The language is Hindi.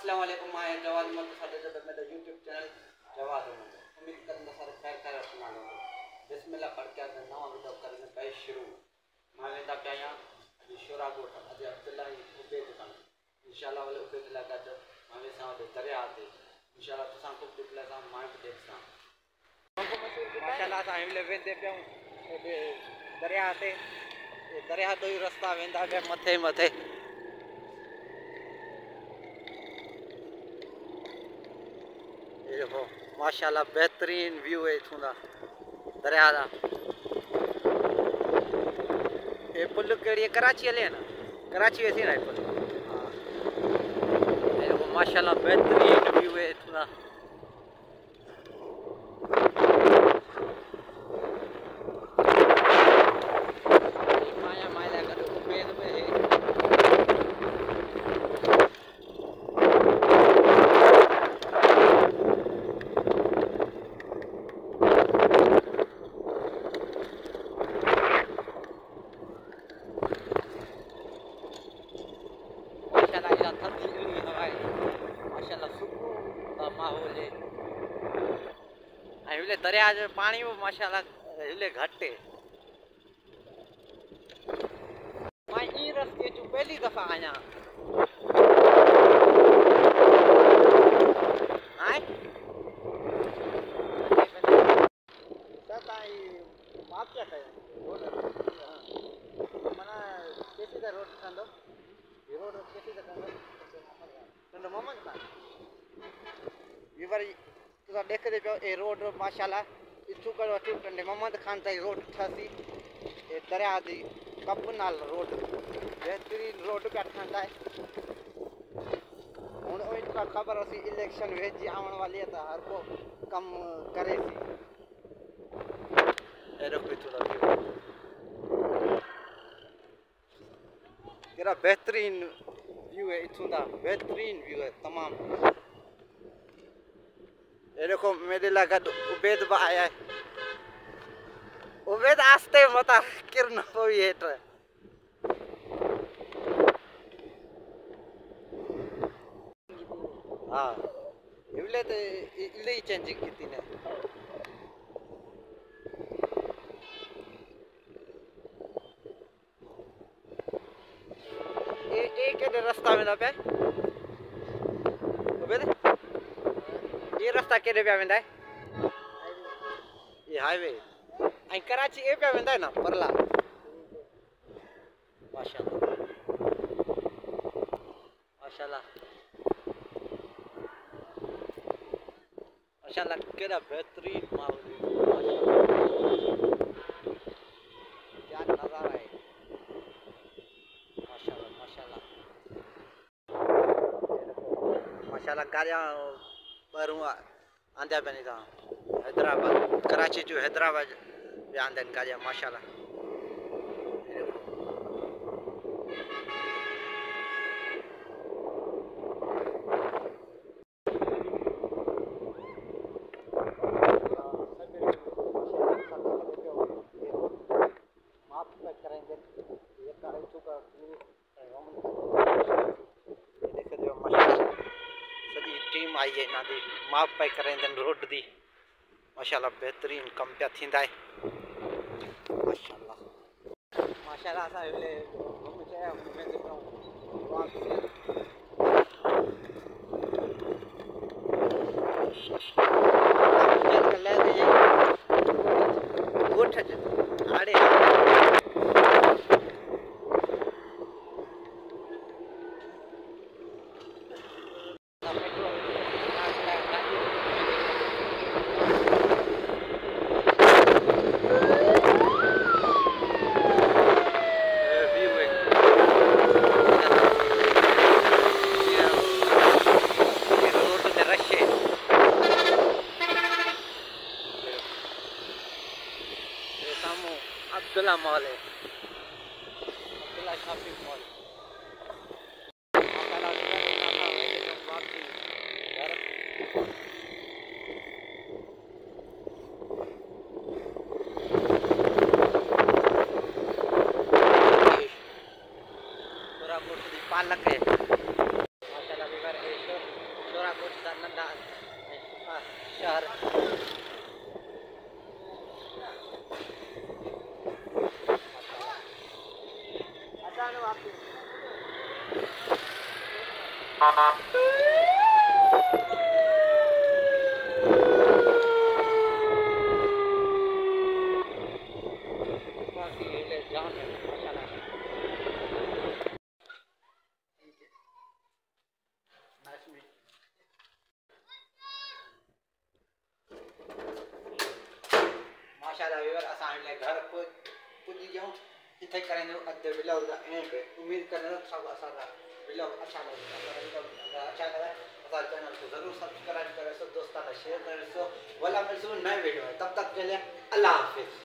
अस्सलाम वालेकुम मैं जवाद मोहम्मद साडे जब मेरा यूट्यूब चैनल जवाद मोहम्मद उम्मीद करना सारे खैर खैर सुना लो बिस्मिल्लाह पढ़ के आते नवा वीडियो करने पे शुरू मैं वेंदा पे आया अभी शोरा गोठ अभी अब्दुल्ला उबैद खान इंशाल्लाह वाले उबैद लगा तो मैं सा दरिया आते इंशाल्लाह तो सांको पिछले सा मैं देखता माशाल्लाह सा हम ले वेंदे पे दरिया आते दरिया तो ही रास्ता वेंदा पे मथे मथे देखो माशाल्लाह बेहतरीन व्यू है इथों दा दरिया दा ये पुल केड़ी कराची वाले है ना कराची वैसे ना पुल हां देखो माशाल्लाह बेहतरीन व्यू है इथों दा माया माया का तो उम्मीद में है दरिया जो पानी वो माशाल्लाह हिले घट है मैं ई रस्ते जो पहली दफा आया हाय सताई माप क्या है रोड मना कैसी दा रोड कंदो ये रोड कैसी दा कंदो मोहम्मद खान ये बारी तो देख दे पे ए रोड माशाल्लाह इथु कर वठी कंडे मोहम्मद खान ताई रोड ठासी ए दरिया दी कप नाल रोड बेहतरीन रोड पे ठंडा है हुन ओई तो खबर होसी इलेक्शन वेजी आवन वाली है तो हर को कम करे सी ए देखो थोड़ा केरा बेहतरीन व्यू है इथु दा बेहतरीन व्यू है तमाम ये देखो मेरे लगा उबैद बा आया है उबैद आस्ते मता किरण होई है तो हां इवले तो इले चेंजिंग कीती ने ए के रास्ता में ना पे उबैद ये रास्ता केड़े पे वेंदा है ये हाईवे आई कराची ए पे वेंदा है ना परला माशाल्लाह माशाल्लाह माशाल्लाह केड़ा बेहतरीन माहौल माशाल्लाह क्या नजारा है माशाल्लाह माशाल्लाह माशाल्लाह गाड़ियां बारू आंदा बनी था हैदराबाद कराची जो हैदराबाद भी आंदन का जा माशाल्लाह माफ करेंगे ये का चुका देख दो माशाल्लाह टीम आई है ना दी माप पे करें दिन रोड दी माशाल्लाह बेहतरीन कम पे थींदा है माशाल्लाह माशाल्लाह सा ले घूम के मैं देख रहा हूं वहां से ले दे गोठ आड़े अब्दुल्ला मॉल है अब्दुल्ला शॉपिंग मॉल पालक है माशाल्लाह बहुत नंदा शहर अचानक आपकी जान है माशाल्लाह नाइस मीट माशाल्लाह व्यूअर असां हाणे घर पुॼी वियूं इथे करेंगे अधु व्लॉग का एंड उम्मीद कर सब असांजा व्लॉग अच्छा लगे अगर अच्छा लगे असांजे चैनल को ज़रूर सब्सक्राइब करें सो दोस्तों शेयर करें सो वाला मिलसूं नए वीडियो में तब तक के लिए अल्लाह हाफिज़।